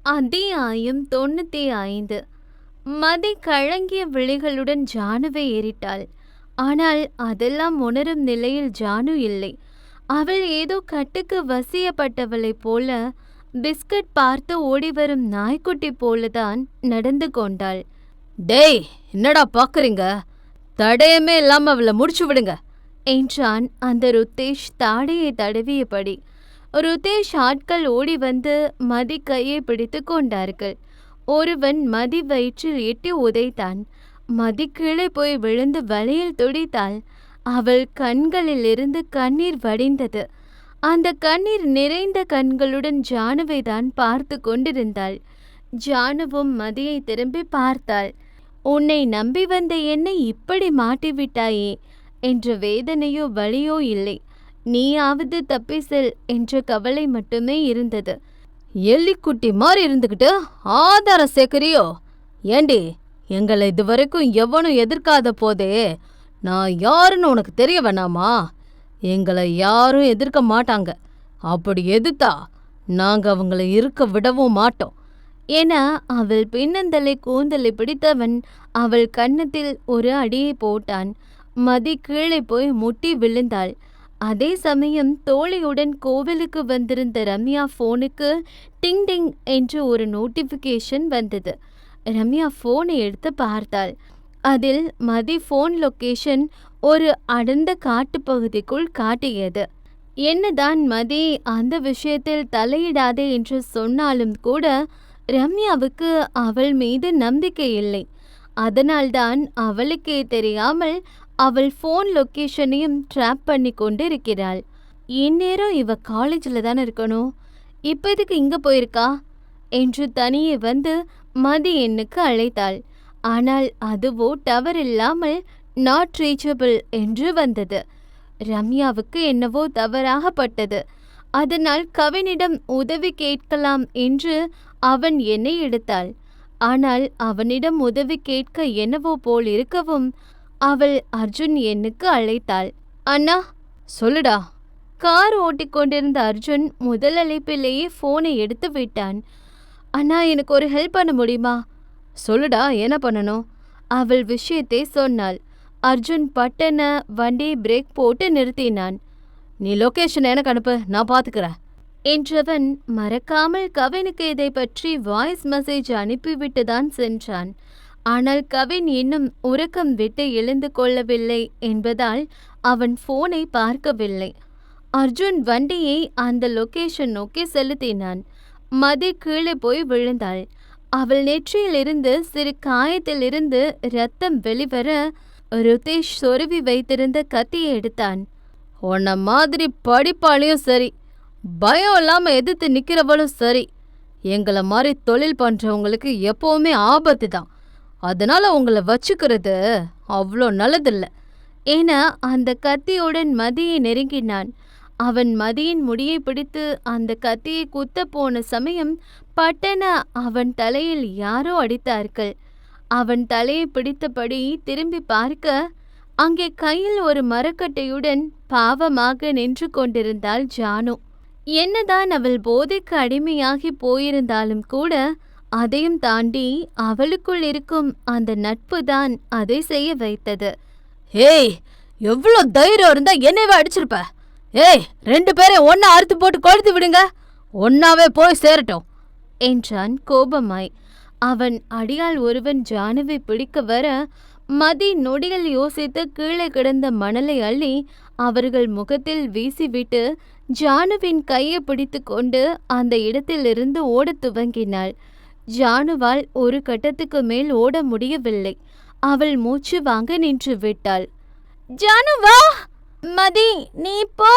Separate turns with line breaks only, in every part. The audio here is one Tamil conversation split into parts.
அத்தியாயம் 95. மதி கலங்கிய விழிகளுடன் ஜானுவை ஏறிட்டாள். ஆனால் அதெல்லாம் உணரும் நிலையில் ஜானு இல்லை. அவள் ஏதோ கட்டுக்கு வசியப்பட்டவளைப் போல, பிஸ்கட் பார்த்து ஓடிவரும் நாய்க்குட்டி போலதான் நடந்து கொண்டாள்.
டேய், என்னடா பாக்குறீங்க? தடயமே இல்லாம அவளை முடிச்சு விடுங்க
என்றான் அந்த ருத்தேஷ் தாடையை தடவியபடி. ருத்தேஷ் ஆட்கள் ஓடி வந்து மதி கையை பிடித்து கொண்டார்கள். ஒருவன் மதி வயிற்றில் எட்டி உதைத்தான். மதி கீழே போய் விழுந்து வலியில் துடித்தாள். அவள் கண்களிலிருந்து கண்ணீர் வடிந்தது. அந்த கண்ணீர் நிறைந்த கண்களுடன் ஜானுவை தான் பார்த்து கொண்டிருந்தாள். ஜானுவும் மதியை திரும்பி பார்த்தாள். உன்னை நம்பி வந்த என்னை இப்படி மாட்டிவிட்டாயே என்ற வேதனையோ வலியோ இல்லை. நீயாவது தப்பி செல் என்ற கவலை மட்டுமே இருந்தது.
எல்லிக்குட்டி மாதிரி இருந்துக்கிட்டு ஆதாரம் சேர்க்கிறியோ? ஏண்டி, எங்களை இதுவரைக்கும் எவனும் எதிர்க்காத போதே நான் யாருன்னு உனக்கு தெரிய வேணாமா? எங்களை யாரும் எதிர்க்க மாட்டாங்க. அப்படி எதிர்த்தா நாங்க அவங்களை இருக்க விடவும் மாட்டோம்
என அவள் பின்னந்தலை கூந்தலை பிடித்தவன் அவள் கன்னத்தில் ஒரு அடியை போட்டான். மதி கீழே போய் முட்டி விழுந்தாள். அதே சமயம் தோழியுடன் கோவிலுக்கு வந்திருந்த ரம்யா போனுக்கு டிங் டிங் என்று ஒரு நோட்டிஃபிகேஷன் வந்தது. ரம்யா போனை எடுத்து பார்த்தாள். அதில் மதி போன் லொகேஷன் ஒரு அடர்ந்த காட்டுப்பகுதிக்குள் காட்டியது. என்னதான் மதி அந்த விஷயத்தில் தலையிடாதே என்று சொன்னாலும் கூட ரம்யாவுக்கு அவள் மீது நம்பிக்கை இல்லை. அதனால்தான் அவளுக்கே தெரியாமல் அவள் ஃபோன் லொக்கேஷனையும் ட்ராப் பண்ணி கொண்டு இருக்கிறாள். இந்நேரம் இவ காலேஜில் தானே இருக்கணும், இப்போ இதுக்கு இங்கே போயிருக்கா என்று தனியே வந்து மதி எண்ணுக்கு அழைத்தாள். ஆனால் அதுவோ டவர் இல்லாமல் நாட் ரீச்சபிள் என்று வந்தது. ரம்யாவுக்கு என்னவோ தவறாகப்பட்டது. அதனால் கவினிடம் உதவி கேட்கலாம் என்று அவன் எண்ணை எடுத்தாள். ஆனால் அவனிடம் உதவி கேட்க என்னவோ போல் இருக்கவும் அவள் அர்ஜுன் எண்ணுக்கு அழைத்தாள். அண்ணா,
சொல்லுடா.
கார் ஓட்டிக்கொண்டிருந்த அர்ஜுன் முதல் அழைப்பிலேயே போனை எடுத்து விட்டான். அண்ணா, எனக்கு ஒரு ஹெல்ப் பண்ண முடியுமா?
சொல்லுடா, என்ன பண்ணணும்?
அவள் விஷயத்தை சொன்னாள். அர்ஜுன் பட்டன வண்டியை பிரேக் போட்டு நிறுத்தினான்.
நீ லொகேஷன் எனக்கு அனுப்பு, நான் பார்த்துக்கிறேன்
என்றவன் மறக்காமல் கவினுக்கு இதை பற்றி வாய்ஸ் மெசேஜ் அனுப்பிவிட்டு தான் சென்றான். ஆனால் கவின் இன்னும் உறக்கம் விட்டு எழுந்து கொள்ளவில்லை என்பதால் அவன் போனை பார்க்கவில்லை. அர்ஜுன் வண்டியை அந்த லொகேஷன் நோக்கி செலுத்தினான். மதி கீழே போய் விழுந்தாள். அவள் நெற்றியிலிருந்து சிறு காயத்திலிருந்து இரத்தம் வெளிவர ருத்தேஷ் சொருவி வைத்திருந்த கத்தியை எடுத்தான்.
உன்ன மாதிரி படிப்பாளையும் சரி, பயம் இல்லாம எதிர்த்து நிக்கிறவளும் சரி, எங்களை மாதிரி தொழில் பண்றவங்களுக்கு எப்பவுமே ஆபத்து தான். அதனால உங்களை வச்சுக்கிறது அவ்வளோ நல்லதில்லை
என அந்த கத்தியுடன் மதியை நெருங்கினான். அவன் மதியின் முடியை பிடித்து அந்த கத்தியை குத்த போன சமயம் பட்டன அவன் தலையில் யாரோ அடித்தார்கள். அவன் தலையை பிடித்தபடி திரும்பி பார்க்க அங்கே கையில் ஒரு மரக்கட்டையுடன் பாவமாக நின்று கொண்டிருந்தாள் ஜானு. என்னதான் அவள் போதைக்கு அடிமையாகி போயிருந்தாலும் கூட அதையும் தாண்டி அவளுக்குள் இருக்கும் அந்த நட்பு தான் அதை செய்ய வைத்தது.
ஏய், எவ்வளோ தைரியம் இருந்தா என்னவே அடிச்சிருப்ப? ஏய், 2 பேரையும் ஒன்னா அறுத்து போட்டு கொழுத்து விடுங்க, ஒன்னாவே போய் சேரட்டும்
என்றான் கோபமாய். அவன் அடியால் ஒருவன் ஜானுவை பிடிக்க வர மதி நொடிகள் யோசித்து கீழே கிடந்த மணலை அள்ளி அவர்கள் முகத்தில் வீசிவிட்டு ஜானுவின் கையை பிடித்து கொண்டு அந்த இடத்திலிருந்து ஓடத் துவங்கினாள். ஜானுவால் ஒரு கட்டத்துக்கு மேல் ஓட முடியவில்லை. அவள் மூச்சு வாங்க நின்று விட்டாள். ஜானுவா, மதி நீ போ,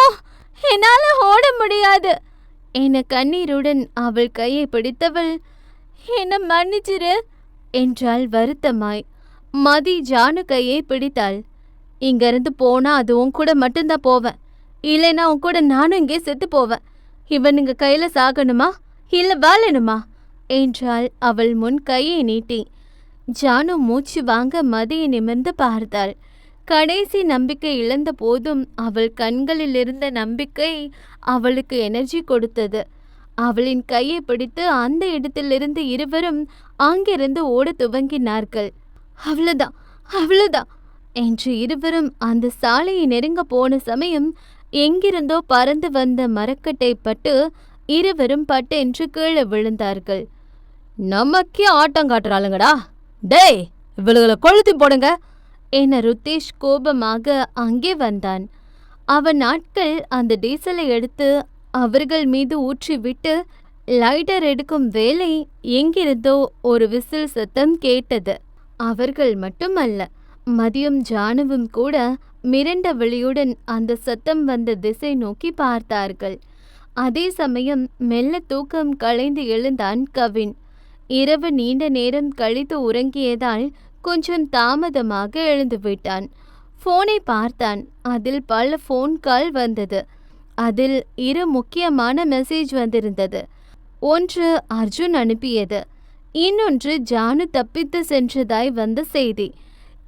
என்னால ஓட முடியாது என கண்ணீருடன் அவள் கையை பிடித்தவள், என்ன மன்னிச்சிரு என்றாள் வருத்தமாய். மதி ஜானு கையை பிடித்தாள். இங்கிருந்து போனா அது உன் கூட மட்டும்தான் போவேன், இல்லைன்னா உன் கூட நானும் இங்கே செத்து போவேன். இவனுங்க கையில சாகணுமா இல்ல வாழணுமா என்றாள் அவள் முன் கையை நீட்டி. ஜானு மூச்சு வாங்க மதியை நிமிர்ந்து பார்த்தாள். கடைசி நம்பிக்கை இழந்த போதும் அவள் கண்களில் இருந்த நம்பிக்கை அவளுக்கு எனர்ஜி கொடுத்தது. அவளின் கையை பிடித்து அந்த இடத்திலிருந்து இருவரும் அங்கிருந்து ஓட துவங்கினார்கள். அவ்வளவுதான், அவ்வளவுதான் என்று இருவரும் அந்த சாலையை நெருங்க போன சமயம் எங்கிருந்தோ பறந்து வந்த மரக்கட்டை பட்டு இருவரும் பட்டென்று கீழே விழுந்தார்கள்.
நமக்கே ஆட்டம் காட்டுறாளுங்கடா, டேய் இவளுகளை கொளுத்தி போடுங்க
என ருத்தேஷ் கோபமாக அங்கே வந்தான். அவன் ஆட்கள் அந்த டீசலை எடுத்து அவர்கள் மீது ஊற்றிவிட்டு லைட்டர் எடுக்கும் வேலை எங்கிருந்தோ ஒரு விசில் சத்தம் கேட்டது. அவர்கள் மட்டுமல்ல, மதியம் ஜானுவும் கூட மிரண்ட விழியுடன் அந்த சத்தம் வந்த திசை நோக்கி பார்த்தார்கள். அதே சமயம் மெல்ல தூக்கம் களைந்து எழுந்தான் கவின். இரவு நீண்ட நேரம் கழித்து உறங்கியதால் கொஞ்சம் தாமதமாக எழுந்து விட்டான். போனை பார்த்தான். அதில் பல போன் கால் வந்தது. அதில் 2 முக்கியமான மெசேஜ் வந்திருந்தது. ஒன்று அர்ஜுன் அனுப்பியது, இன்னொன்று ஜானு தப்பித்து சென்றதாய் வந்த செய்தி.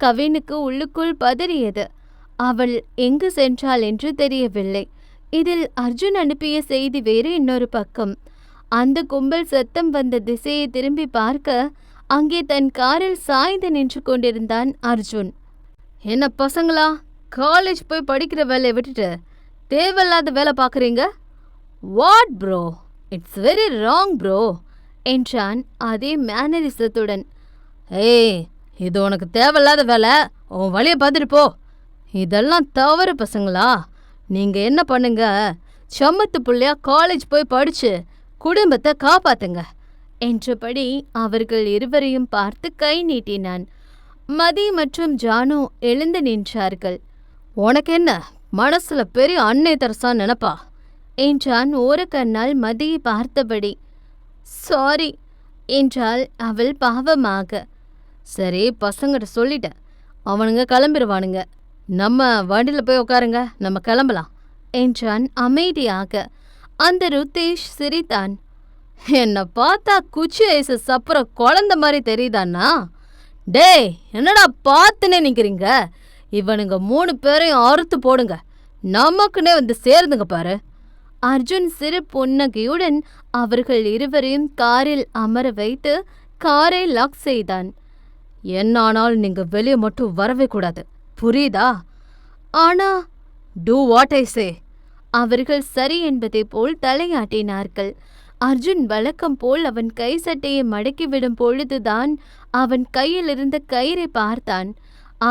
கவினுக்கு உள்ளுக்குள் பதறியது. அவள் எங்கு சென்றாள் என்று தெரியவில்லை. இதில் அர்ஜுன் அனுப்பிய செய்தி வேறு இன்னொரு பக்கம். அந்த கும்பல் சத்தம் வந்த திசையை திரும்பி பார்க்க அங்கே தன் காரில் சாய்ந்து நின்று கொண்டிருந்தான் அர்ஜுன்.
என்ன பசங்களா, காலேஜ் போய் படிக்கிற வேலையை விட்டுட்டு தேவையில்லாத வேலை பார்க்குறீங்க? What bro, it's very wrong bro
என்றான் அதே மேனரிசத்துடன்.
ஏய், இது உனக்கு தேவையில்லாத வேலை, உன் வழியை பார்த்துட்டு போ. இதெல்லாம் தவறு பசங்களா. நீங்கள் என்ன பண்ணுங்க, சம்மத்து பிள்ளையா காலேஜ் போய் படித்து குடும்பத்தை காப்பாத்துங்க
என்றபடி அவர்கள் இருவரையும் பார்த்து கை நீட்டினான். மதி மற்றும் ஜானு எழுந்து நின்றார்கள்.
உனக்கு என்ன மனசுல பெரிய அன்னை தரசா நினைப்பா
என்றான் ஓரக்கண்ணால் மதியை பார்த்தபடி. சாரி என்றாள் அவள் பாவமாக.
சரி, பசங்கிட்ட சொல்லிட்டேன், அவனுங்க கிளம்பிடுவானுங்க. நம்ம வண்டியில் போய் உட்காருங்க, நம்ம கிளம்பலாம்
என்றான் அமைதியாக. அந்த ருத்தேஷ் சிரித்தான்.
என்னை பார்த்தா குச்சி ஐசு சப்புற குழந்த மாதிரி தெரியுதாண்ணா? டேய், என்னடா பார்த்துனே நிற்கிறீங்க? இவனுங்க 3 பேரையும் அறுத்து போடுங்க, நமக்குன்னே வந்து சேருதுங்க பாரு.
அர்ஜுன் சிறு புன்னகையுடன் அவர்கள் இருவரையும் காரில் அமர வைத்து காரை லாக் செய்தான்.
என்னானால் நீங்க வெளியே மட்டும் வரவே கூடாது, புரியுதா?
ஆனா
டூ வாட் ஐ சே.
அவர்கள் சரி என்பதை போல் தலையாட்டினார்கள். அர்ஜுன் வழக்கம் போல் அவன் கை சட்டையை மடக்கிவிடும் பொழுதுதான் அவன் கையில் இருந்த கயிறை பார்த்தான்.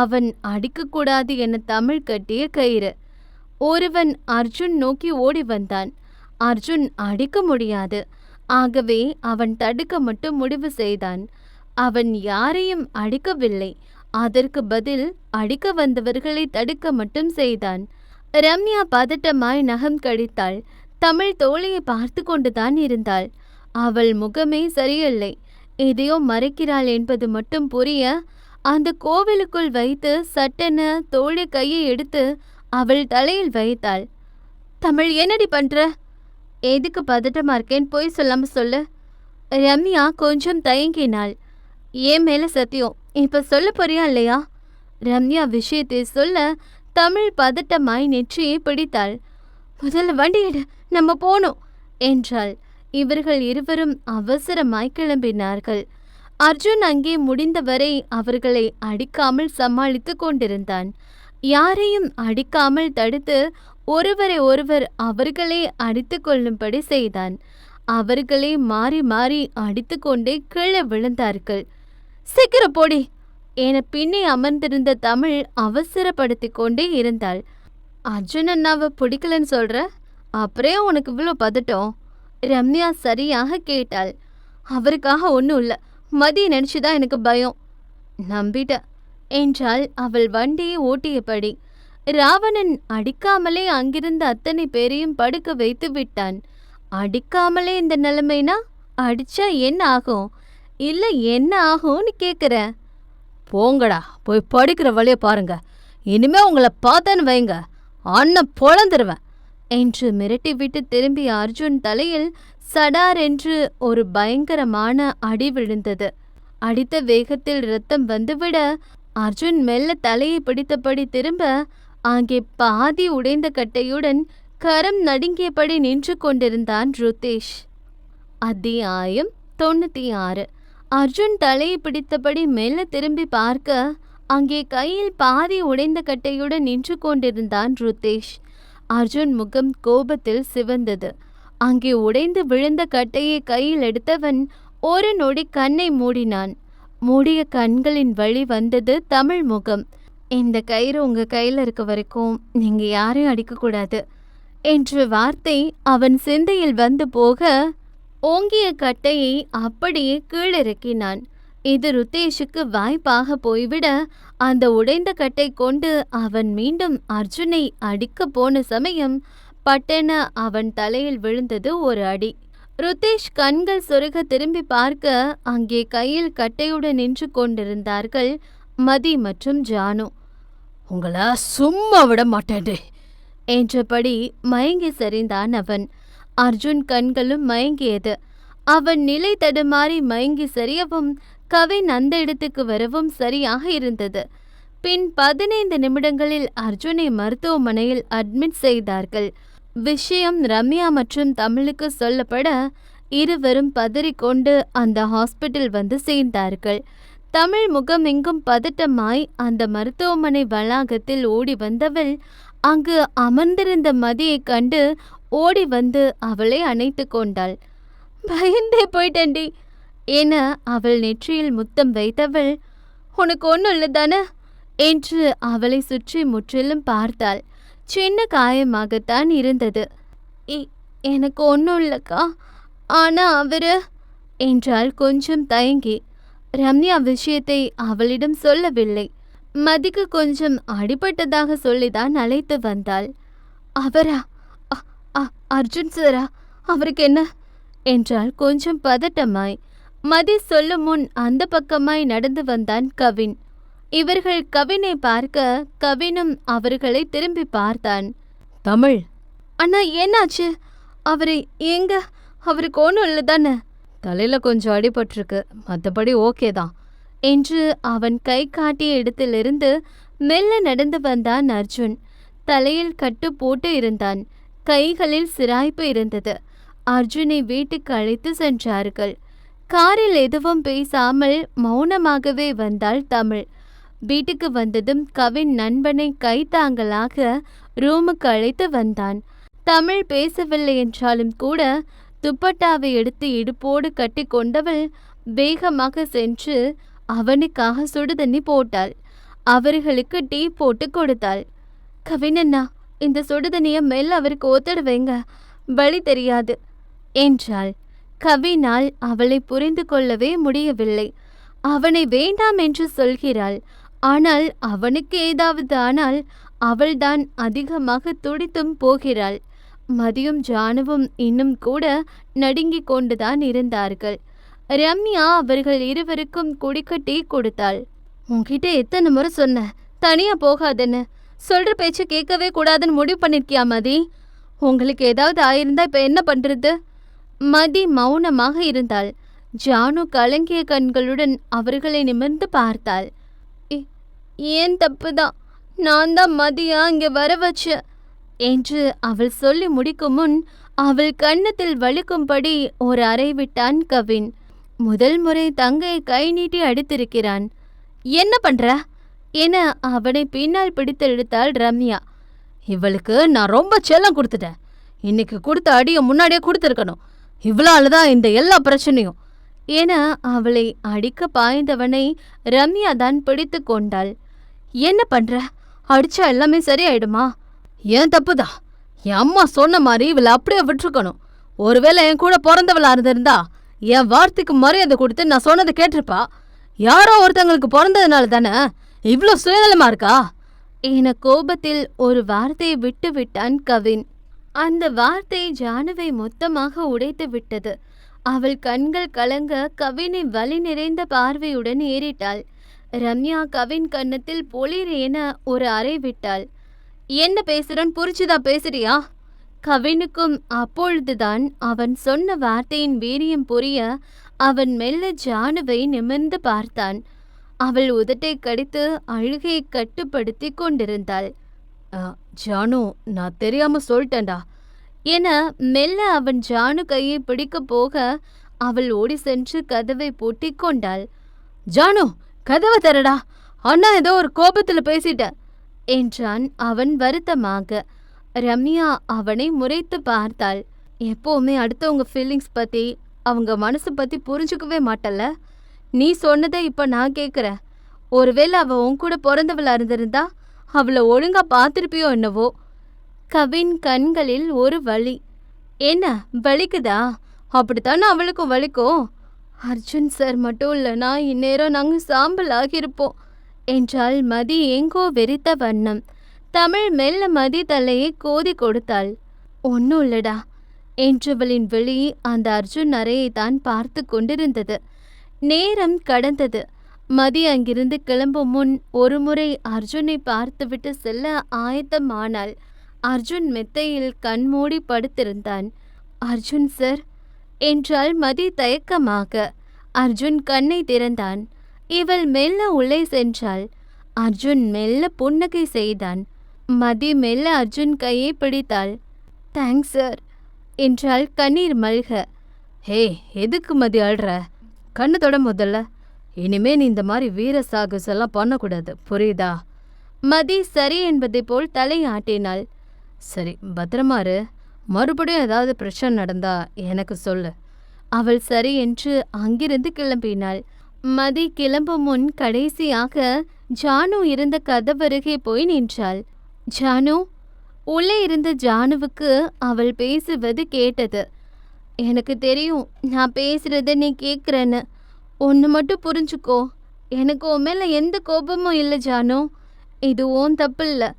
அவன் அடிக்கக்கூடாது என தமிழ் கட்டிய கயிறு. ஒருவன் அர்ஜுன் நோக்கி ஓடி வந்தான். அர்ஜுன் அடிக்க முடியாது. ஆகவே அவன் தடுக்க மட்டும் முடிவு செய்தான். அவன் யாரையும் அடிக்கவில்லை. அதற்கு பதில் அடிக்க வந்தவர்களை தடுக்க மட்டும் செய்தான். ரம்யா பதட்டமாய் நகம் கடித்தாள். தமிழ் தோழியை பார்த்து கொண்டுதான் இருந்தாள். அவள் முகமே சரியில்லை. எதையோ மறைக்கிறாள் என்பது மட்டும் புரிய அந்த கோவிலுக்குள் வைத்து சட்டென தோழி கையை எடுத்து அவள் தலையில் வைத்தாள். தமிழ், என்னடி பண்ற? எதுக்கு பதட்டமா இருக்கேன்னு போய் சொல்லாம சொல்லு. ரம்யா கொஞ்சம் தயங்கினாள். ஏன் மேல சத்தியம், இப்ப சொல்ல போறியா இல்லையா? ரம்யா விஷயத்தை சொல்ல தமிழ் பதட்டமாய் நெற்றியை பிடித்தாள். முதல்ல வண்டி எடு, நம்ம போனோம் என்றாள். இவர்கள் இருவரும் அவசரமாய் கிளம்பினார்கள். அர்ஜுன் அங்கே முடிந்தவரை அவர்களை அடிக்காமல் சமாளித்து கொண்டிருந்தான். யாரையும் அடிக்காமல் தடுத்து ஒருவரை ஒருவர் அவர்களே அடித்து கொள்ளும்படி செய்தான். அவர்களே மாறி மாறி அடித்து கொண்டே கீழே விழுந்தார்கள். சீக்கிரம் போடி என பின்னே அமர்ந்திருந்த தமிழ் அவசரப்படுத்தி கொண்டே இருந்தாள். அர்ஜுன் அண்ணாவை பிடிக்கலன்னு சொல்ற, அப்புறம் உனக்கு இவ்வளோ பதட்டம்? ரம்யா சரியாக கேட்டாள். அவருக்காக ஒன்றும் இல்லை, மதிய நினச்சிதான் எனக்கு பயம். நம்பிட்ட என்றாள் அவள் வண்டியை ஓட்டியபடி. ராவணன் அடிக்காமலே அங்கிருந்த அத்தனை பேரையும் படுக்க வைத்து விட்டான். அடிக்காமலே இந்த நிலைமைனா அடிச்சா என்ன ஆகும், இல்லை என்ன ஆகும்னு கேட்குறேன்.
போங்கடா, போய் படிக்கிற வழியை பாருங்க. இனிமே உங்களை பார்த்தேன்னு வைங்க, அண்ணன் பொழந்துருவேன்
என்று மிரட்டிவிட்டு திரும்பிய அர்ஜுன் தலையில் சடார் என்று ஒரு பயங்கரமான அடி விழுந்தது. அடித்த வேகத்தில் இரத்தம் வந்துவிட அர்ஜுன் மெல்ல தலையை பிடித்தபடி திரும்ப அங்கே பாதி உடைந்த கட்டையுடன் கரம் நடுங்கியபடி நின்று கொண்டிருந்தான் ருத்தேஷ். அத்தியாயம் 96. அர்ஜுன் தலையை பிடித்தபடி மெல்ல திரும்பி பார்க்க அங்கே கையில் பாதி உடைந்த கட்டையுடன் நின்று கொண்டிருந்தான் ருத்தேஷ். அர்ஜுன் முகம் கோபத்தில் சிவந்தது. அங்கே உடைந்து விழுந்த கட்டையை கையில் எடுத்தவன் ஒரு நொடி கண்ணை மூடினான். மூடிய கண்களின் வழி வந்தது தமிழ் முகம். இந்த கயிறு உங்க கையில இருக்க வரைக்கும் நீங்க யாரையும் அடிக்கக்கூடாது என்ற வார்த்தை அவன் சிந்தையில் வந்து போக ஓங்கிய கட்டையை அப்படியே கீழிறக்கினான். இது ருத்தேஷுக்கு வாய்ப்பாக போய்விட அந்த உடைந்த கட்டை கொண்டு அவன் மீண்டும் அர்ஜுனை அடிக்க போன சமயம் பட்டென அவன் தலையில் விழுந்தது ஒரு அடி. ருத்தேஷ் கண்கள் சொருக திரும்பி பார்க்க அங்கே கையில் கட்டையுடன் நின்று கொண்டிருந்தார்கள் மதி மற்றும் ஜானு.
உங்களை சும்மா விட மாட்டேன்
என்றபடி மயங்கி சரிந்தான் அவன். அர்ஜுன் கண்களும் மயங்கியது. அவன் நிலை தடுமாறி மயங்கி சரியவும் கவின் அந்த இடத்துக்கு வரவும் சரியாக இருந்தது. பின் 15 நிமிடங்களில் அர்ஜுனை மருத்துவமனையில் அட்மிட் செய்தார்கள். விஷயம் ரம்யா மற்றும் தமிழுக்கு சொல்லப்பட இருவரும் பதறிக்கொண்டு அந்த ஹாஸ்பிட்டல் வந்து சேர்ந்தார்கள். தமிழ் முகம் எங்கும் பதட்டமாய் அந்த மருத்துவமனை வளாகத்தில் ஓடி வந்தவள் அங்கு அமர்ந்திருந்த மதியை கண்டு ஓடி வந்து அவளை அணைத்து கொண்டாள். பயந்தே போயிட்டண்டி என அவள் நெற்றியில் முத்தம் வைத்தவள், உனக்கு ஒன்றும் இல்லை தானே என்று அவளை சுற்றி முற்றிலும் பார்த்தாள். சின்ன காயமாகத்தான் இருந்தது. எனக்கு ஒன்றும் இல்லைக்கா, ஆனா அவரு என்றால் கொஞ்சம் தயங்கி. ரம்யா விஷயத்தை அவளிடம் சொல்லவில்லை. மதிக்கு கொஞ்சம் அடிபட்டதாக சொல்லிதான் அழைத்து வந்தாள். அவரா? அர்ஜுன் சாரா? அவருக்கு என்ன என்றால் கொஞ்சம் பதட்டமாய். மதி சொல்லும் முன் அந்த பக்கமாய் நடந்து வந்தான் கவின். இவர்கள் கவினை பார்க்க கவினும் அவர்களை திரும்பி பார்த்தான்.
தமிழ்,
அண்ணா என்னாச்சு? அவரு எங்க? அவருக்கு ஒன்றும் இல்லை தானே?
தலையில கொஞ்சம் அடிபட்டிருக்கு, மற்றபடி ஓகே தான்
என்று அவன் கை காட்டிய இடத்திலிருந்து மெல்ல நடந்து வந்தான் அர்ஜுன். தலையில் கட்டு போட்டு இருந்தான். கைகளில் சிராய்ப்பு இருந்தது. அர்ஜுனை வீட்டுக்கு அழைத்து சென்றார்கள். காரில் எதுவும் பேசாமல் மௌனமாகவே வந்தாள் தமிழ். வீட்டுக்கு வந்ததும் கவின் நண்பனை கைத்தாங்கலாக ரூமுக்கு அழைத்து வந்தான். தமிழ் பேசவில்லை என்றாலும் கூட துப்பட்டாவை எடுத்து இடுப்போடு கட்டி கொண்டவள் வேகமாக சென்று அவனுக்காக சுடுதண்ணி போட்டாள். அவர்களுக்கு டீ போட்டு கொடுத்தாள். கவினண்ணா, இந்த சுடுதண்ணியை மெல்ல அவருக்கு ஒத்தட வைங்க, வழி தெரியாது என்றாள். கவினால் அவளை புரிந்து கொள்ளவே முடியவில்லை. அவனை வேண்டாம் என்று சொல்கிறாள். ஆனால் அவனுக்கு ஏதாவது ஆனால் அவள்தான் அதிகமாக துடித்தும் போகிறாள். மதியும் ஜானுவும் இன்னும் கூட நடுங்கிக் கொண்டுதான் இருந்தார்கள். ரம்யா அவர்கள் இருவருக்கும் குடிக்க டீ கொடுத்தாள். உன்கிட்ட எத்தனை முறை சொன்ன தனியா போகாதுன்னு? சொல்ற பேச்சு கேட்கவே கூடாதுன்னு முடிவு பண்ணிருக்கியா மதி? உங்களுக்கு ஏதாவது ஆயிருந்தா இப்ப என்ன பண்றது? மதி மௌனமாக இருந்தாள். ஜானு கலங்கிய கண்களுடன் அவர்களை நிமிர்ந்து பார்த்தாள். ஏன் தப்புதான், நான் தான் மதியா இங்க வர வச்ச என்று அவள் சொல்லி முடிக்கும் முன் அவள் கன்னத்தில் வலிக்கும்படி ஒரு அறை விட்டான் கவின். முதல் முறை தங்கையை கை நீட்டி அடித்திருக்கிறான். என்ன பண்ற என அவனை பின்னால் பிடித்து இழுத்தாள் ரம்யா.
இவளுக்கு நான் ரொம்ப செல்லம் கொடுத்துட்டேன். இன்னைக்கு கொடுத்த அடியை முன்னாடியே கொடுத்துருக்கணும். இவளாலதான் இந்த எல்லா பிரச்சனையும்
என அவளை அடிக்க பாய்ந்தவனை ரம்யா தான் பிடித்து கொண்டாள். என்ன பண்ற? அடிச்சா எல்லாமே சரியாயிடுமா?
ஏன் தப்புதான். என் அம்மா சொன்ன மாதிரி இவளை அப்படியே விட்டுருக்கணும். ஒருவேளை என் கூட பிறந்தவளா இருந்திருந்தா என் வார்த்தைக்கு மரியாதை கொடுத்து நான் சொன்னதை கேட்டிருப்பா. யாரோ ஒருத்தங்களுக்கு பிறந்ததுனால தானே இவ்வளோ சுயநலமா இருக்கா
என கோபத்தில் ஒரு வார்த்தையை விட்டு விட்டான் கவின். அந்த வார்த்தை ஜானுவை மொத்தமாக உடைத்து விட்டது. அவள் கண்கள் கலங்க கவினை வலி நிறைந்த பார்வையுடன் ஏறிட்டாள். ரம்யா கவின் கன்னத்தில் பொலிர் என ஒரு அறை விட்டாள். என்ன பேசுறன்னு புரிச்சுதா பேசுறியா? கவினுக்கும் அப்பொழுதுதான் அவன் சொன்ன வார்த்தையின் வீரியம் புரிய அவன் மெல்ல ஜானுவை நிமிர்ந்து பார்த்தான். அவள் உதட்டை கடித்து அழுகையை கட்டுப்படுத்தி கொண்டிருந்தாள்.
ஜானு, நான் தெரியாம சொல்லிட்டேன்டா.
என மெல்ல அவன் ஜானு கையை பிடிக்கப் போக அவள் ஓடி சென்று கதவை பூட்டிக் கொண்டாள்.
ஜானு, கதவை தரடா, அண்ணா ஏதோ ஒரு கோபத்துல பேசிட்ட
என்றான் அவன் வருத்தமாக. ரம்யா அவனை முறைத்து பார்த்தாள்.
எப்பவுமே அடுத்தவங்க ஃபீலிங்ஸ் பத்தி, அவங்க மனசு பத்தி புரிஞ்சுக்கவே மாட்டல்ல. நீ சொன்னதை இப்ப நான் கேக்குறேன். ஒருவேளை அவ உன் கூட பிறந்தவளா இருந்திருந்தா அவளை ஒழுங்கா பார்த்திருப்பியோ என்னவோ.
கவின் கண்களில் ஒரு வலி. என்ன வலிக்குதா?
அப்படித்தானே அவளுக்கும் வலிக்கும்.
அர்ஜுன் சார் மட்டும் இல்லைனா இந்நேரம் நாங்கள் சாம்பல் ஆகியிருப்போம் என்றாள் மதி எங்கோ வெறித்த வண்ணம். தமிழ் மெல்ல மதி தலையை கோதி கொடுத்தாள். ஒன்னும் இல்லடா என்றவளின் விழி அந்த அர்ஜுன் அறையை தான் பார்த்து கொண்டிருந்தது. நேரம் கடந்தது. மதி அங்கிருந்து கிளம்பும் முன் ஒரு முறை அர்ஜுனை பார்த்துவிட்டு செல்ல ஆயத்தமானாள். அர்ஜுன் மெத்தையில் கண்மூடி படுத்திருந்தான். அர்ஜுன் சார் என்றாள் மதி தயக்கமாக. அர்ஜுன் கண்ணை திறந்தான். இவள் மெல்ல உள்ளே சென்றாள். அர்ஜுன் மெல்ல புன்னகை செய்தான். மதி மெல்ல அர்ஜுன் கையை பிடித்தாள். தேங்க்ஸ் சார் என்றாள் கண்ணீர் மல்க.
ஹே, எதுக்கு மதி அழுற? கண்ணு தொட முதல்ல. இனிமே நீ இந்த மாதிரி வீர சாகசெல்லாம் பண்ணக்கூடாது, புரியுதா?
மதி சரி என்பதை போல் தலையாட்டினாள்.
சரி, பத்திரமாரு. மறுபடியும் ஏதாவது பிரச்சனை நடந்தா எனக்கு சொல்லு.
அவள் சரி என்று அங்கிருந்து கிளம்பினாள். மதி கிளம்பும் முன் கடைசியாக ஜானு இருந்த கதவருகே போய் நின்றாள். ஜானு. உள்ளே இருந்த ஜானுவுக்கு அவள் பேசுவது கேட்டது. எனக்கு தெரியும் நான் பேசுறத நீ கேட்குறேன்னு. ஒன்று மட்டும் புரிஞ்சுக்கோ, எனக்கு உன் மேலே எந்த கோபமும் இல்லை ஜானு. இது ஓன் தப்பு இல்லை.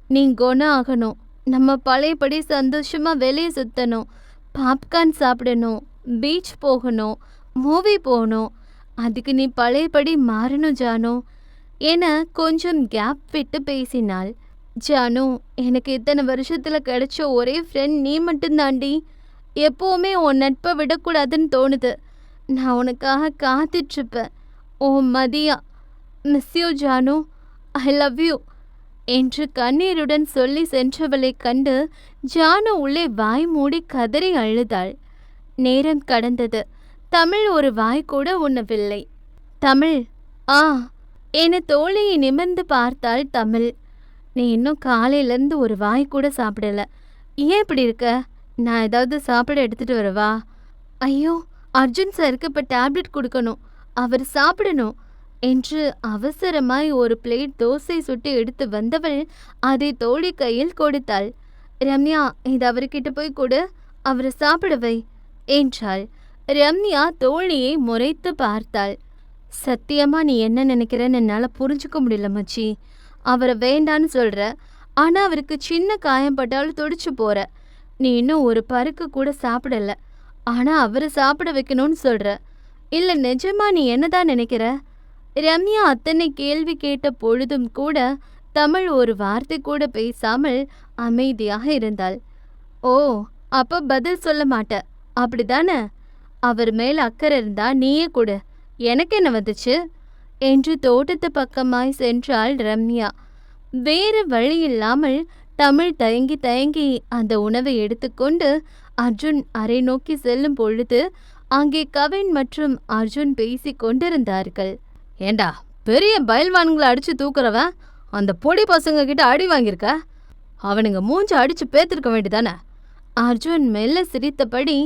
நீ குணம் ஆகணும். நம்ம பழையபடி சந்தோஷமா வெளியே சுற்றணும், பாப்கார்ன் சாப்பிடணும், பீச் போகணும், மூவி போகணும். அதுக்கு நீ பழையபடி மாறணும் ஜானு என கொஞ்சம் கேப் விட்டு பேசினாள். ஜானு, எனக்கு இத்தனை வருஷத்தில் கிடைச்ச ஒரே ஃப்ரெண்ட் நீ மட்டும்தாண்டி. எப்போவுமே உன் நட்பை விடக்கூடாதுன்னு தோணுது. நான் உனக்காக காத்துட்ருப்பேன். ஓ மதியா. Miss you Janu. I love you என்று கண்ணீருடன் சொல்லி சென்றவளை கண்டு ஜானு உள்ளே வாய் மூடி கதறி அழுதாள். நேரம் கடந்தது. தமிழ் ஒரு வாய் கூட உண்ணவில்லை. தமிழ், ஆ என தோழியை நிமிர்ந்து பார்த்தாள் தமிழ். நீ இன்னும் காலையிலேருந்து ஒரு வாய் கூட சாப்பிடல. ஏன் இப்படி இருக்க? நான் ஏதாவது சாப்பிட எடுத்துட்டு வரவா? ஐயோ, அர்ஜுன் சாருக்கு இப்போ டேப்லெட் கொடுக்கணும், அவர் சாப்பிடணும் என்று அவசரமாய் ஒரு பிளேட் தோசை சுட்டு எடுத்து வந்தவள் அதை தோழி கையில் கொடுத்தாள். ரம்யா, இது அவர்கிட்ட போய் கொடு, அவரை சாப்பிடவை என்றாள். ரம்யா தோழியை முறைத்து பார்த்தாள். சத்தியமா நீ என்ன நினைக்கிறன்னு என்னால் புரிஞ்சுக்க முடியல மச்சி. அவரை வேண்டான்னு சொல்ற, ஆனால் அவருக்கு சின்ன காயம் பட்டாலும் துடிச்சு போற. நீ இன்னும் ஒரு பருக்கு கூட சாப்பிடல, ஆனால் அவரை சாப்பிட வைக்கணும்னு சொல்ற. இல்லை, நிஜமா நீ என்னதான் நினைக்கிற? ரம்யா அத்தனை கேள்வி கேட்ட பொழுதும் கூட தமிழ் ஒரு வார்த்தை கூட பேசாமல் அமைதியாக இருந்தாள். ஓ, அப்ப பதில் சொல்ல மாட்ட, அப்படிதானே? அவர் மேல் அக்கறை இருந்தா நீயே கொடு, எனக்கு என்ன வந்துச்சு என்று தோட்டத்து பக்கமாய் சென்றாள் ரம்யா. வேறு வழியில்லாமல் தமிழ் தயங்கி தயங்கி அந்த உணவை எடுத்துக்கொண்டு அர்ஜுன் அறை நோக்கி செல்லும் பொழுது அங்கே கவின் மற்றும் அர்ஜுன் பேசி கொண்டிருந்தார்கள்.
ஏண்டா, பெரிய பயில்வான்களை அடிச்சு தூக்குறவன் அந்த பொடி பசங்க கிட்ட அடி வாங்கியிருக்க? அவனுங்க மூஞ்ச அடிச்சு பேத்திருக்க வேண்டியதானே?
அர்ஜுன் மெல்ல சிரித்தபடி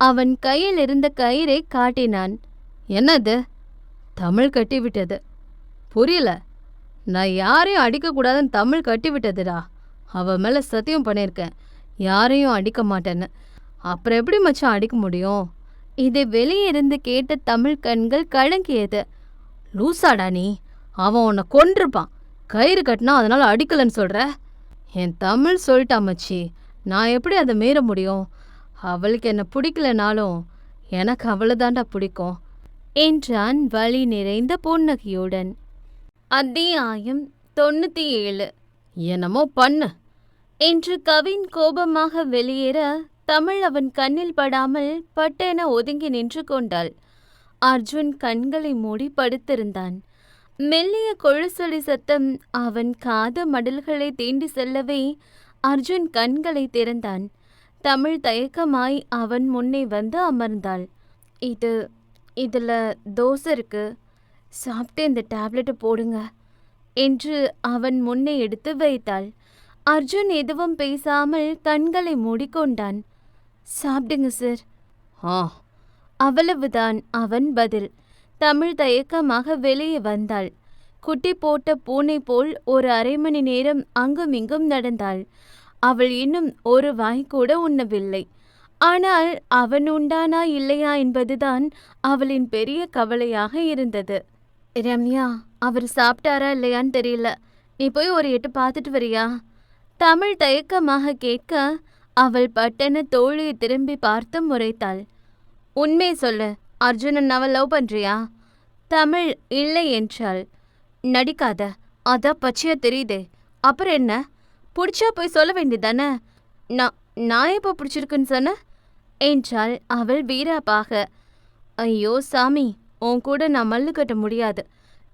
அவன் கையில் இருந்த கயிறை காட்டினான்.
என்னது? தமிழ் கட்டி விட்டது. புரியல. நான் யாரையும் அடிக்கக்கூடாதுன்னு தமிழ் கட்டி விட்டதுடா. அவ மேலே சத்தியம் பண்ணியிருக்கேன், யாரையும் அடிக்க மாட்டேன்னு. அப்புறம் எப்படி மச்சான் அடிக்க முடியும்?
இதை வெளியே இருந்து கேட்ட தமிழ் கண்கள் கலங்கியது.
லூசாடா நீ? அவன் உன்னை கொன்றிருப்பான். கயிறு கட்டினா அதனால அடிக்கலன்னு சொல்ற? என் தமிழ் சொல்லிட்டா மச்சி, நான் எப்படி அதை மீற முடியும்? அவளுக்கு என்னை பிடிக்கலனாலும் எனக்கு அவளை தாண்டா பிடிக்கும்
என்றான் வலி நிறைந்த புன்னகையுடன். அத்தியாயம் 97.
என்னமோ பண்ணு
என்று கவின் கோபமாக வெளியேற தமிழ் அவன் கண்ணில் படாமல் பட்டென ஒதுங்கி நின்று கொண்டாள். அர்ஜுன் கண்களை மூடி படுத்திருந்தான். மெல்லிய கொழுசொலி சத்தம் அவன் காது மடல்களை தீண்டி செல்லவே அர்ஜுன் கண்களை திறந்தான். தமிழ் தயக்கமாய் அவன் முன்னே வந்து அமர்ந்தாள். இதுல தோசை இருக்கு, சாப்பிட்டு இந்த டேப்லெட்டை போடுங்க என்று அவன் முன்னே எடுத்து வைத்தாள். அர்ஜுன் எதுவும் பேசாமல் கண்களை மூடிக்கொண்டான். சாப்பிடுங்க சார்.
ஆ.
அவ்வளவுதான் அவன் பதில். தமிழ் தயக்கமாக வெளியே வந்தாள். குட்டி போட்ட பூனை போல் ஒரு அரை மணி நேரம் அங்குமிங்கும் நடந்தாள். அவள் இன்னும் ஒரு வாய் கூட உண்ணவில்லை. ஆனால் அவன் உண்டானா இல்லையா என்பதுதான் அவளின் பெரிய கவலையாக இருந்தது. ரம்யா, அவர் சாப்பிட்டாரா இல்லையான்னு தெரியல, நீ போய் ஒரு எட்டு பார்த்துட்டு வரியா? தமிழ் தயக்கமாக கேட்க அவள் பட்டன தோழியை திரும்பி பார்த்து முறைத்தாள். உண்மை சொல்லு, அர்ஜுனன் அவள் லவ் பண்றியா? தமிழ் இல்லை என்றாள். நடிக்காத, அதான் பச்சையா தெரியுதே. அப்புறம் என்ன, பிடிச்சா போய் சொல்ல வேண்டியதானே. நான் எப்போ பிடிச்சிருக்குன்னு சொன்ன என்றாள் அவள் வீராப்பாக. ஐயோ சாமி, உன் கூட நான் மல்லு கட்ட முடியாது.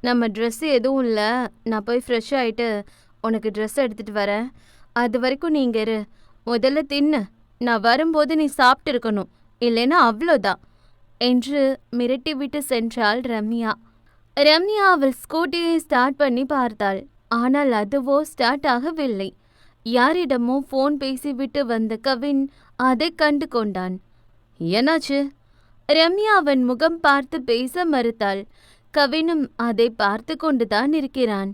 நம்ம ட்ரெஸ்ஸு எதுவும் இல்லை, நான் போய் ஃப்ரெஷ் ஆகிட்டு உனக்கு ட்ரெஸ் எடுத்துகிட்டு வரேன். அது வரைக்கும் நீ இங்கே இரு. முதல்ல தின்னு, நான் வரும்போது நீ சாப்பிட்டு இருக்கணும், இல்லைன்னா அவ்வளோதான் என்று மிரட்டி விட்டு சென்றாள் ரம்யா. ரம்யா அவள் ஸ்கூட்டியை ஸ்டார்ட் பண்ணி பார்த்தாள். ஆனால் அதுவோ ஸ்டார்ட் ஆகவில்லை. யாரிடமோ ஃபோன் பேசிவிட்டு வந்த கவின் அதை கண்டு கொண்டான். என்னாச்சு? ரம்யா அவன் முகம் பார்த்து பேச மறுத்தாள். கவினும் அதை பார்த்து கொண்டுதான் இருக்கிறான்.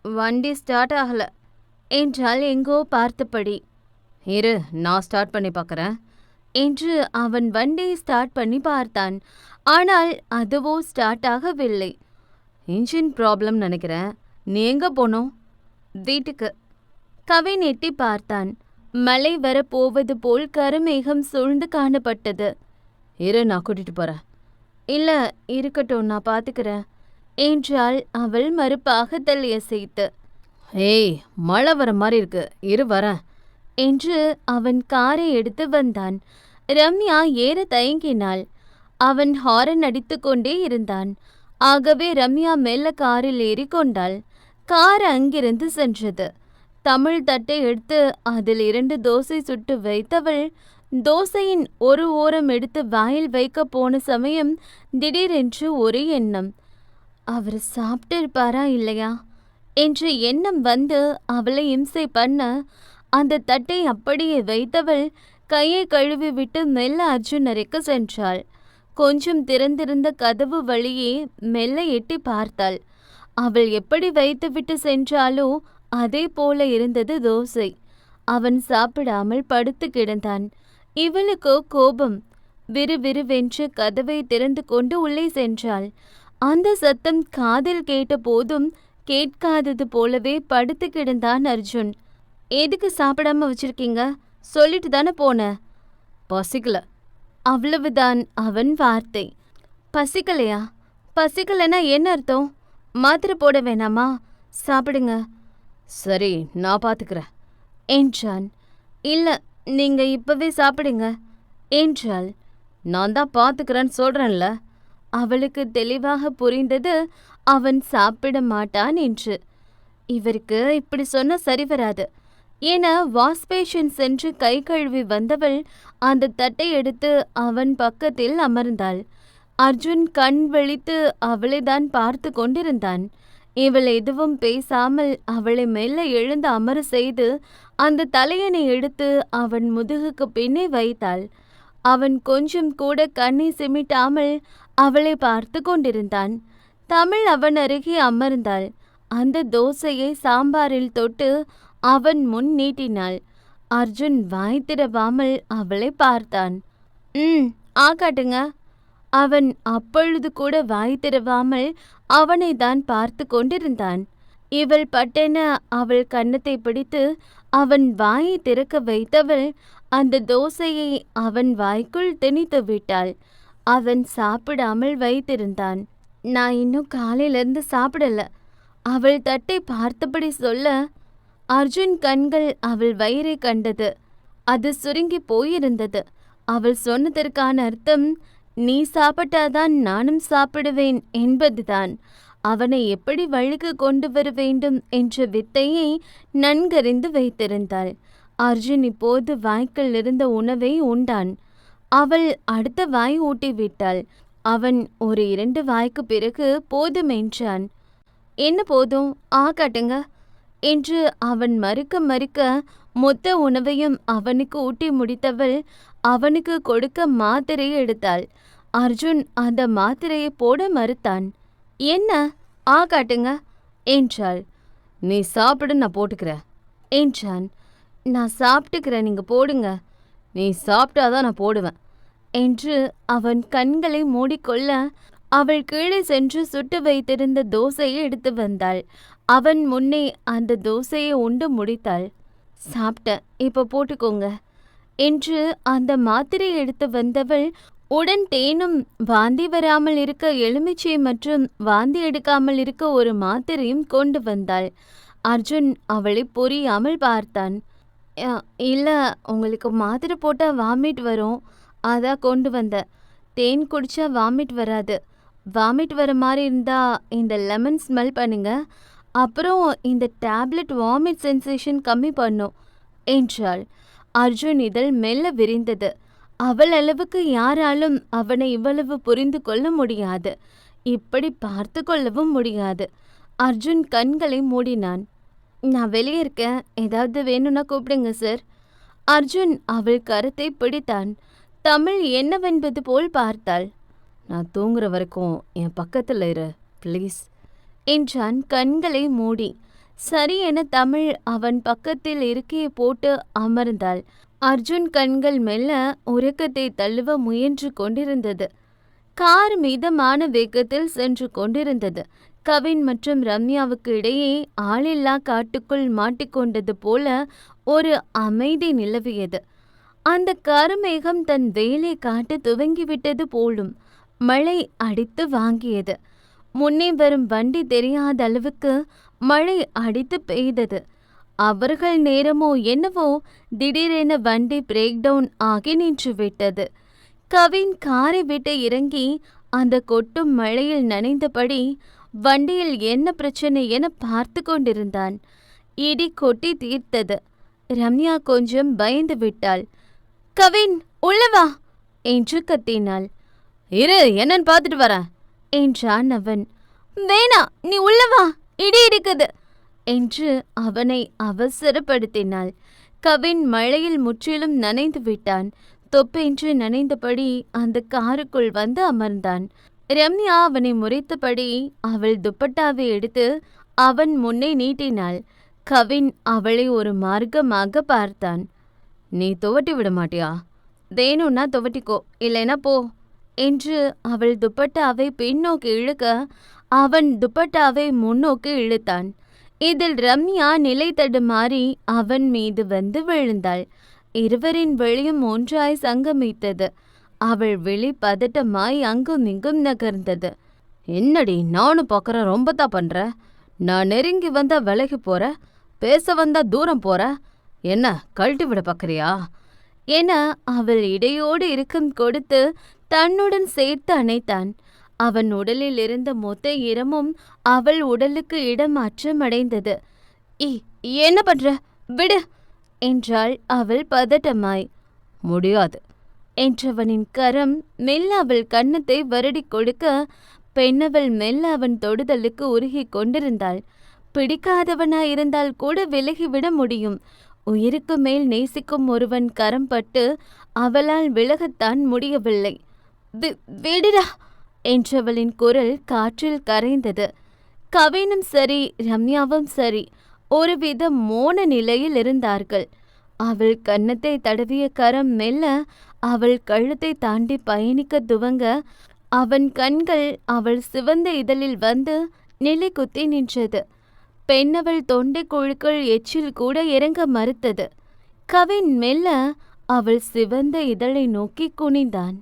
வண்டி ஸ்டார்ட் ஆகல என்றால் எங்கோ பார்த்தபடி.
இரு, நான் ஸ்டார்ட் பண்ணி பார்க்குறேன்
என்று அவன் வண்டியை ஸ்டார்ட் பண்ணி பார்த்தான். ஆனால் அதுவோ ஸ்டார்ட் ஆகவில்லை.
இன்ஜின் ப்ராப்ளம் நினைக்கிறேன். நீ எங்கே போனோம்?
வீட்டுக்கு. கவின் எட்டி பார்த்தான். மழை வரப்போவது போல் கருமேகம் சூழ்ந்து காணப்பட்டது.
இரு, நான் கூட்டிட்டு போறேன்.
இல்லை, இருக்கட்டும், நான் பார்த்துக்கிறேன் என்றாள் அவள் மறுப்பாக தலையசைத்து.
ஏய், மழை வர மாதிரி இருக்கு, இரு வரேன்
என்று அவன் காரை எடுத்து வந்தான். ரம்யா ஏற தயங்கினாள். அவன் ஹாரன் அடித்து கொண்டே இருந்தான். ஆகவே ரம்யா மெல்ல காரில் ஏறி கொண்டாள். கார் அங்கிருந்து சென்றது. தமிழ் தட்டை எடுத்து அதில் 2 தோசை சுட்டு வைத்தவள் தோசையின் ஒரு ஓரம் எடுத்து வாயில் வைக்க போன சமயம் திடீரென்று ஒரு எண்ணம். அவர் சாப்பிட்டு இருப்பாரா இல்லையா என்ற எண்ணம் வந்து அவளை இம்சை பண்ண அந்த தட்டை அப்படியே வைத்தவள் கையை கழுவி விட்டு மெல்ல அர்ஜுன் அறைக்கு சென்றாள். கொஞ்சம் திறந்திருந்த கதவு வழியே மெல்ல எட்டி பார்த்தாள். அவள் எப்படி வைத்துவிட்டு சென்றாலோ அதே போல இருந்தது தோசை. அவன் சாப்பிடாமல் படுத்து கிடந்தான். இவளுக்கோ கோபம். விறுவிறுவென்று கதவை திறந்து கொண்டு உள்ளே சென்றாள். அந்த சத்தம் காதில் கேட்ட போதும் கேட்காதது போலவே படுத்து கிடந்தான் அர்ஜுன். எதுக்கு சாப்பிடாம வச்சிருக்கீங்க? சொல்லிட்டு தானே போன.
பசிக்கல.
அவ்வளவுதான் அவன் வார்த்தை. பசிக்கலையா? பசிக்கலைன்னா என்ன அர்த்தம்? மாத்திரை போட வேணாமா? சாப்பிடுங்க.
சரி, நான் பார்த்துக்கிறேன்
என்றான். இல்லை, நீங்க இப்பவே சாப்பிடுங்க என்றாள்.
நான் தான் பார்த்துக்கிறேன்னு சொல்றேன்ல.
அவளுக்கு தெளிவாக புரிந்தது அவன் சாப்பிட மாட்டான் என்று. இவருக்கு இப்படி சொன்ன சரி வராது என வாஷ்பேஷன் சென்று கை கழுவி வந்தவள் அந்த தட்டை எடுத்து அவன் பக்கத்தில் அமர்ந்தாள். அர்ஜுன் கண் விழித்து அவளை தான் பார்த்து கொண்டிருந்தான். இவள் எதுவும் பேசாமல் அவளை மெல்ல எழுந்து அமர செய்து அந்த தலையணை எடுத்து அவன் முதுகுக்கு பின்னே வைத்தாள். அவன் கொஞ்சம் கூட கண்ணை சிமிட்டாமல் அவளை பார்த்து கொண்டிருந்தான். தமிழ் அவன் அருகே அமர்ந்தாள். அந்த தோசையை சாம்பாரில் தொட்டு அவன் முன் நீட்டினாள். அர்ஜுன் வாய் திறவாமல் அவளை பார்த்தான். ஆகாட்டுங்க. அவன் அப்பொழுது கூட வாய் திறவாமல் அவனை தான் பார்த்து கொண்டிருந்தான். இவள் பட்டென அவள் கன்னத்தை பிடித்து அவன் வாயை திறக்க வைத்தவள் அந்த தோசையை அவன் வாய்க்குள் திணித்து விட்டாள். அவன் சாப்பிடாமல் வைத்திருந்தான். நான் இன்னும் காலையிலிருந்து சாப்பிடல. அவள் தட்டை பார்த்தபடி சொல்ல அர்ஜுன் கண்கள் அவள் வயிறை கண்டது. அது சுருங்கி போயிருந்தது. அவள் சொன்னதற்கான அர்த்தம் நீ சாப்பிட்டாதான் நானும் சாப்பிடுவேன் என்பதுதான். அவனை எப்படி வழிக்கு கொண்டு வர வேண்டும் என்ற வித்தையை நன்கறிந்து வைத்திருந்தாள். அர்ஜுன் இப்போது வாய்க்குள் இருந்த உணவை உண்டான். அவள் அடுத்த வாய் ஊட்டி விட்டாள். அவன் ஒரு 2 வாய்க்கு பிறகு போதும் என்றான். என்ன போதும், காட்டுங்க என்று அவன் மறுக்க மறுக்க மொத்த உணவையும் அவனுக்கு ஊட்டி முடித்தவள் அவனுக்கு கொடுக்க மாத்திரையை எடுத்தாள். அர்ஜுன் அந்த மாத்திரையை போட மறுத்தான். என்ன, காட்டுங்க என்றாள்.
நீ சாப்பிடு, நான் போட்டுக்கிறேன்
என்றான். நான் சாப்பிட்டுக்கிறேன், நீங்க போடுங்க.
நீ சாப்பிட்டாதான் நான் போடுவேன்
என்று அவன் கண்களை மூடிக்கொள்ள அவள் கீழே சென்று சுட்டு வைத்திருந்த தோசையை எடுத்து வந்தாள். அவன் முன்னே அந்த தோசையை உண்டு முடித்தாள். சாப்பிட்டேன், இப்போ போட்டுக்கோங்க என்று அந்த மாத்திரையை எடுத்து வந்தவள் உடன் தேனும் வாந்தி வராமல் இருக்க எலுமிச்சை மற்றும் வாந்தி எடுக்காமல் இருக்க ஒரு மாத்திரையும் கொண்டு வந்தாள். அர்ஜுன் அவளை புரியாமல் பார்த்தான். இல்லை, உங்களுக்கு மாத்திரை போட்டால் வாமிட் வரும், அதான் கொண்டு வந்தேன். தேன் குடிச்சா வாமிட் வராது. வாமிட் வர மாதிரி இருந்தால் இந்த லெமன் ஸ்மெல் பண்ணுங்க, அப்புறம் இந்த டேப்லெட் வாமிட் சென்சேஷன் கம்மி பண்ணும் என்றாள். அர்ஜுன் இதழ் மெல்ல விரிந்தது. அவள் அளவுக்கு யாராலும் அவனை இவ்வளவு புரிந்து கொள்ள முடியாது, இப்படி பார்த்து கொள்ளவும் முடியாது. அர்ஜுன் கண்களை மூடினான். நான் வெளியே இருக்கேன், ஏதாவது வேணும்னா கூப்பிடுங்க சார். அர்ஜுன் அவள் கரத்தை பிடித்தான். தமிழ் என்னவென்பது போல் பார்த்தாள்.
நான் தூங்குற வரைக்கும் என் பக்கத்தில் இரு ப்ளீஸ்
என்றான் கண்களை மூடி. சரி என தமிழ் அவன் பக்கத்தில் இருக்கையை போட்டு அமர்ந்தாள். அர்ஜுன் கண்கள் மெல்ல உறக்கத்தை தழுவ முயன்று கொண்டிருந்தது. கார் மிதமான வேகத்தில் சென்று கொண்டிருந்தது. கவின் மற்றும் ரம்யாவுக்கு இடையே ஆளில்லா காட்டுக்குள் மாட்டிக்கொண்டது போல ஒரு அமைதி நிலவியது. அந்த கருமேகம் தன் வேலை காட்ட துவங்கிவிட்டது போலும். மழை அடித்து வாங்கியது. முன்னே வரும் வண்டி தெரியாத அளவுக்கு மழை அடித்து பெய்தது. அவர்கள் நேரமோ என்னவோ திடீரென வண்டி பிரேக் டவுன் ஆகி நின்று விட்டது. கவின் காரை விட்டு இறங்கி அந்த கொட்டும் மழையில் நனைந்தபடி வண்டியில் என்ன பிரச்சனை என பார்த்து கொண்டிருந்தான். இடி கொட்டி தீர்த்தது. ரம்யா கொஞ்சம் பயந்து விட்டாள். கவின், உள்ளவா என்று கத்தினாள்.
இரு, என்னன்னு பார்த்துட்டு வரேன்
என்றான் அவன். வேணா, நீ உள்ளவா, இடி இருக்குது என்று அவனை அவசரப்படுத்தினாள். கவின் மழையில் முற்றிலும் நனைந்து விட்டான். தொப்பென்று நனைந்தபடி அந்த காருக்குள் வந்து அமர்ந்தான். ரம்யா அவனை முறைத்தபடி அவள் துப்பட்டாவை எடுத்து அவன் முன்னே நீட்டினாள். கவின் அவளை ஒரு மார்க்கமாக பார்த்தான்.
நீ துவட்டி விட மாட்டியா?
வேணும்னா துவட்டிக்கோ, இல்லைனா போ என்று அவள் துப்பட்டாவை பின்னோக்கி இழுக்க அவன் துப்பட்டாவை முன்னோக்கி இழுத்தான். இதில் ரம்யா நிலை தடுமாறி அவன் மீது வந்து விழுந்தாள். இருவரின் விழியும் ஒன்றாய் சங்கமித்தது. அவள் விழி பதட்டமாய் அங்கும் இங்கும் நகர்ந்தது.
என்னடி, நானும் பார்க்குறேன், ரொம்ப தான் பண்ற. நான் நெருங்கி வந்தா விலகி போற, பேச வந்தா தூரம் போற. என்ன கழட்டி விட பார்க்குறியா
என அவள் இடையோடு இறுக்கம் கொடுத்து தன்னுடன் சேர்த்து அணைத்தான். அவன் உடலில் இருந்த மொத்த ஈரமும் அவள் உடலுக்கு இடமாற்றம் அடைந்தது. என்ன பண்ற, விடு என்றாள் அவள் பதட்டமாய்.
முடியாது
என்றவனின் கரம் மெல்ல அவள் கன்னத்தை வருடி கொடுக்க பெண்ணவள் மெல்ல அவன் தொடுதலுக்கு உருகி கொண்டிருந்தாள். பிடிக்காதவனாயிருந்தால் கூட விலகிவிட முடியும். உயிருக்கு மேல் நேசிக்கும் ஒருவன் கரம் பட்டு அவளால் விலகத்தான் முடியவில்லை. விடுடா என்றவளின் குரல் காற்றில் கரைந்தது. கவினும் சரி ரம்யாவும் சரி ஒருவித மோன நிலையில் இருந்தார்கள். அவள் கன்னத்தை தடவிய கரம் மெல்ல அவள் கழுத்தை தாண்டி பயணிக்க துவங்க அவன் கண்கள் அவள் சிவந்த இதழில் வந்து நிலை குத்தி நின்றது. பெண்ணவள் தொண்டை குழுக்கள் எச்சில் கூட இறங்க மறுத்தது. கவின் மெல்ல அவள் சிவந்த இதழை நோக்கி குனிந்தான்.